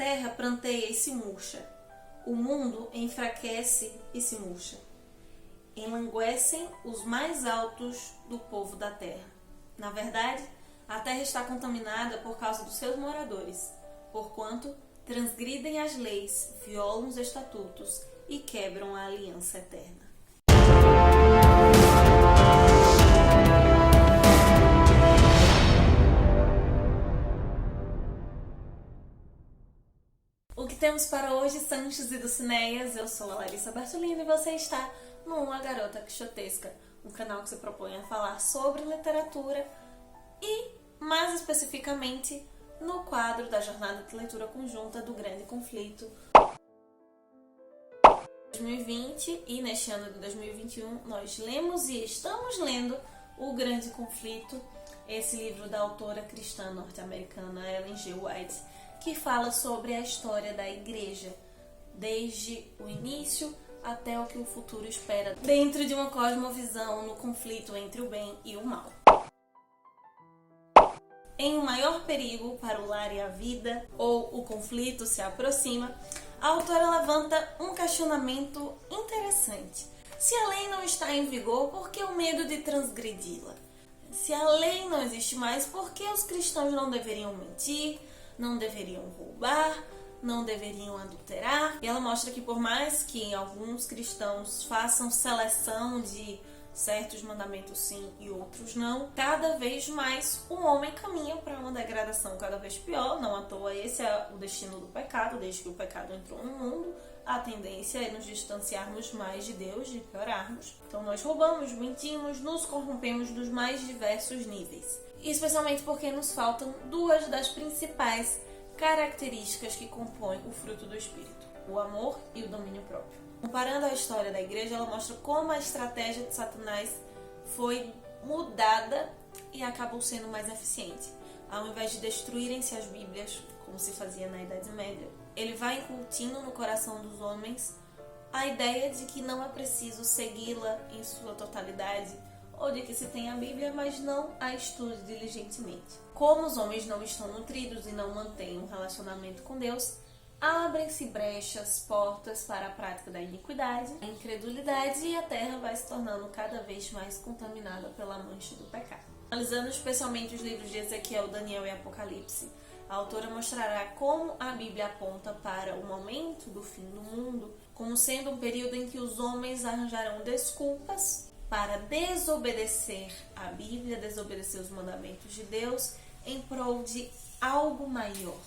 terra pranteia e se murcha. O mundo enfraquece e se murcha. Enlanguecem os mais altos do povo da terra. Na verdade, a terra está contaminada por causa dos seus moradores, porquanto transgridem as leis, violam os estatutos e quebram a aliança eterna. O que temos para hoje, Sanches e Dulcineias? Eu sou a Larissa Bertolini e você está no Uma Garota Quixotesca, um canal que se propõe a falar sobre literatura e, mais especificamente, no quadro da Jornada de Leitura Conjunta do Grande Conflito 2020, e neste ano de 2021 nós lemos e estamos lendo O Grande Conflito, esse livro da autora cristã norte-americana Ellen G. White, que fala sobre a história da igreja, desde o início até o que o futuro espera, dentro de uma cosmovisão no conflito entre o bem e o mal. Em um maior perigo para o lar e a vida, ou o conflito se aproxima, a autora levanta um questionamento interessante. Se a lei não está em vigor, por que o medo de transgredi-la? Se a lei não existe mais, por que os cristãos não deveriam mentir, não deveriam roubar, não deveriam adulterar? E ela mostra que por mais que alguns cristãos façam seleção de certos mandamentos sim e outros não, cada vez mais o homem caminha para uma degradação cada vez pior. Não à toa esse é o destino do pecado. Desde que o pecado entrou no mundo, a tendência é nos distanciarmos mais de Deus, de piorarmos. Então nós roubamos, mentimos, nos corrompemos dos mais diversos níveis. Especialmente porque nos faltam duas das principais características que compõem o fruto do Espírito: o amor e o domínio próprio. Comparando a história da igreja, ela mostra como a estratégia de Satanás foi mudada e acabou sendo mais eficiente. Ao invés de destruírem-se as Bíblias, como se fazia na Idade Média, ele vai incutindo no coração dos homens a ideia de que não é preciso segui-la em sua totalidade, ou de que se tem a Bíblia, mas não a estude diligentemente. Como os homens não estão nutridos e não mantêm um relacionamento com Deus, abrem-se brechas, portas para a prática da iniquidade, a incredulidade, e a terra vai se tornando cada vez mais contaminada pela mancha do pecado. Analisando especialmente os livros de Ezequiel, Daniel e Apocalipse, a autora mostrará como a Bíblia aponta para o momento do fim do mundo como sendo um período em que os homens arranjarão desculpas para desobedecer a Bíblia, desobedecer os mandamentos de Deus em prol de algo maior.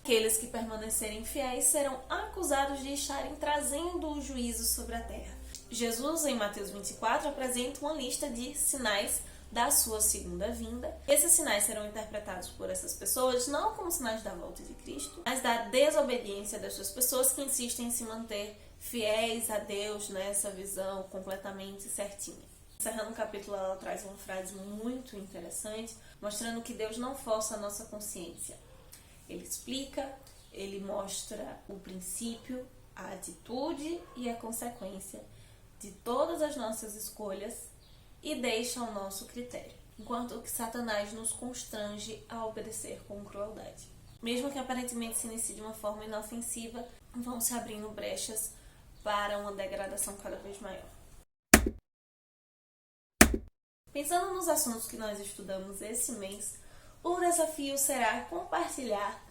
Aqueles que permanecerem fiéis serão acusados de estarem trazendo o juízo sobre a terra. Jesus, em Mateus 24, apresenta uma lista de sinais da sua segunda vinda. Esses sinais serão interpretados por essas pessoas não como sinais da volta de Cristo, mas da desobediência dessas pessoas que insistem em se manter fiéis a Deus nessa visão completamente certinha. Encerrando o capítulo, ela traz uma frase muito interessante, mostrando que Deus não força a nossa consciência. Ele explica, ele mostra o princípio, a atitude e a consequência de todas as nossas escolhas e deixa ao nosso critério, enquanto que Satanás nos constrange a obedecer com crueldade. Mesmo que aparentemente se inicie de uma forma inofensiva, vão se abrindo brechas para uma degradação cada vez maior. Pensando nos assuntos que nós estudamos esse mês, o desafio será compartilhar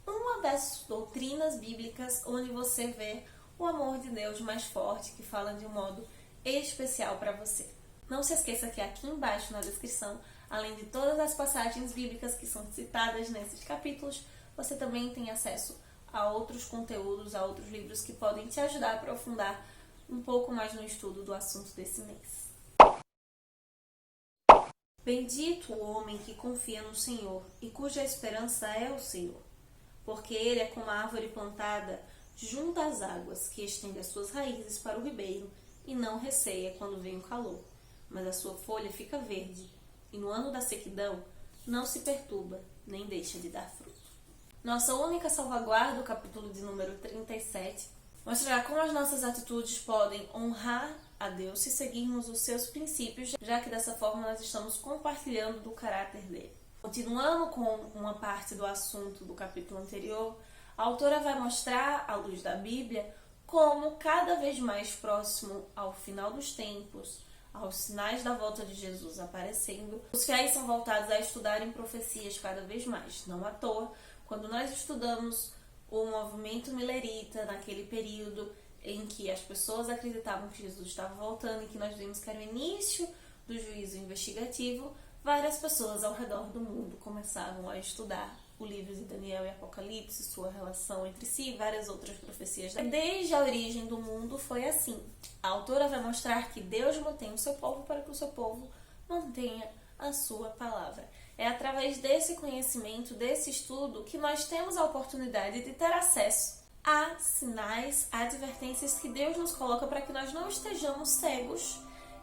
uma das doutrinas bíblicas onde você vê o amor de Deus mais forte, que fala de um modo especial para você. Não se esqueça que aqui embaixo na descrição, além de todas as passagens bíblicas que são citadas nesses capítulos, você também tem acesso a outros conteúdos, a outros livros que podem te ajudar a aprofundar um pouco mais no estudo do assunto desse mês. Bendito o homem que confia no Senhor e cuja esperança é o Senhor, porque ele é como a árvore plantada junto às águas, que estende as suas raízes para o ribeiro e não receia quando vem o calor, mas a sua folha fica verde, e no ano da sequidão não se perturba, nem deixa de dar fruto. Nossa única salvaguarda, o capítulo de número 37, mostrará como as nossas atitudes podem honrar a Deus se seguirmos os seus princípios, já que dessa forma nós estamos compartilhando do caráter dele. Continuando com uma parte do assunto do capítulo anterior, A autora vai mostrar, à luz da Bíblia, como cada vez mais próximo ao final dos tempos, aos sinais da volta de Jesus aparecendo, os fiéis são voltados a estudarem profecias cada vez mais. Não à toa, quando nós estudamos o movimento milerita, naquele período em que as pessoas acreditavam que Jesus estava voltando e que nós vimos que era o início do juízo investigativo, várias pessoas ao redor do mundo começaram a estudar o livro de Daniel e Apocalipse, sua relação entre si e várias outras profecias. Desde a origem do mundo foi assim. A autora vai mostrar que Deus mantém o seu povo para que o seu povo mantenha a sua palavra. É através desse conhecimento, desse estudo, que nós temos a oportunidade de ter acesso a sinais, a advertências que Deus nos coloca para que nós não estejamos cegos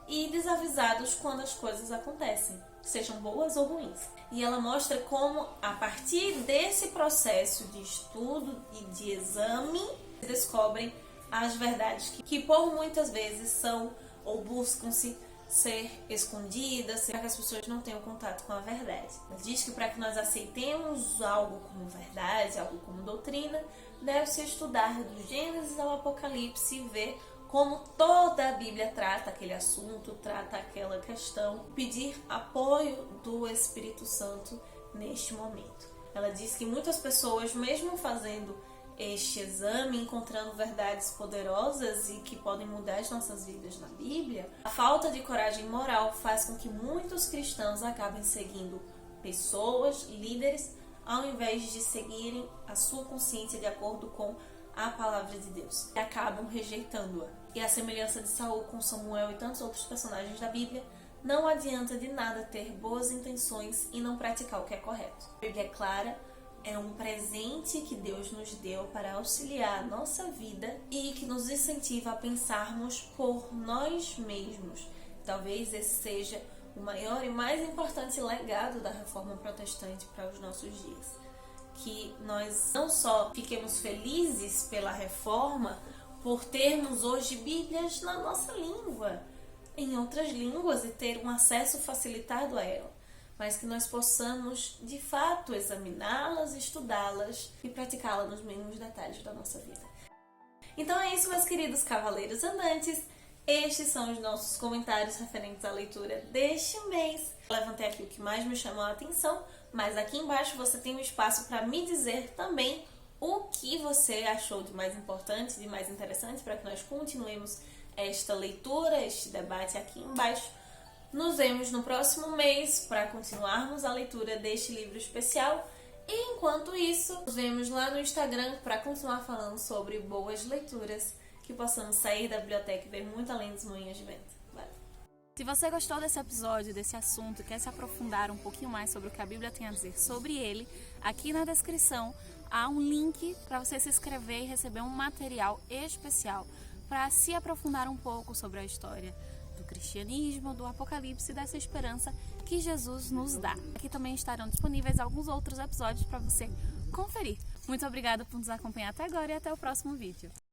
e desavisados quando as coisas acontecem, sejam boas ou ruins. E ela mostra como, a partir desse processo de estudo e de exame, descobrem as verdades que por muitas vezes são ou buscam-se ser escondidas, para que as pessoas não tenham contato com a verdade. Ela diz que para que nós aceitemos algo como verdade, algo como doutrina, deve-se estudar do Gênesis ao Apocalipse e ver como toda a Bíblia trata aquele assunto, trata aquela questão, pedir apoio do Espírito Santo neste momento. Ela diz que muitas pessoas, mesmo fazendo este exame, encontrando verdades poderosas e que podem mudar as nossas vidas na Bíblia, a falta de coragem moral faz com que muitos cristãos acabem seguindo pessoas, líderes, ao invés de seguirem a sua consciência de acordo com a palavra de Deus, e acabam rejeitando-a. E a semelhança de Saul com Samuel e tantos outros personagens da Bíblia, não adianta de nada ter boas intenções e não praticar o que é correto. A Bíblia é clara, é um presente que Deus nos deu para auxiliar a nossa vida e que nos incentiva a pensarmos por nós mesmos. Talvez esse seja o maior e mais importante legado da Reforma Protestante para os nossos dias. Que nós não só fiquemos felizes pela Reforma, por termos hoje Bíblias na nossa língua, em outras línguas, e ter um acesso facilitado a ela, mas que nós possamos, de fato, examiná-las, estudá-las e praticá-las nos mínimos detalhes da nossa vida. Então é isso, meus queridos cavaleiros andantes. Estes são os nossos comentários referentes à leitura deste mês. Levantei aqui o que mais me chamou a atenção, mas aqui embaixo você tem um espaço para me dizer também o que você achou de mais importante, de mais interessante, para que nós continuemos esta leitura, este debate aqui embaixo. Nos vemos no próximo mês para continuarmos a leitura deste livro especial. E enquanto isso, nos vemos lá no Instagram para continuar falando sobre boas leituras, que possamos sair da biblioteca e ver muito além dos moinhos de vento. Valeu! Se você gostou desse episódio, desse assunto, quer se aprofundar um pouquinho mais sobre o que a Bíblia tem a dizer sobre ele, aqui na descrição há um link para você se inscrever e receber um material especial para se aprofundar um pouco sobre a história do cristianismo, do Apocalipse e dessa esperança que Jesus nos dá. Aqui também estarão disponíveis alguns outros episódios para você conferir. Muito obrigada por nos acompanhar até agora e até o próximo vídeo.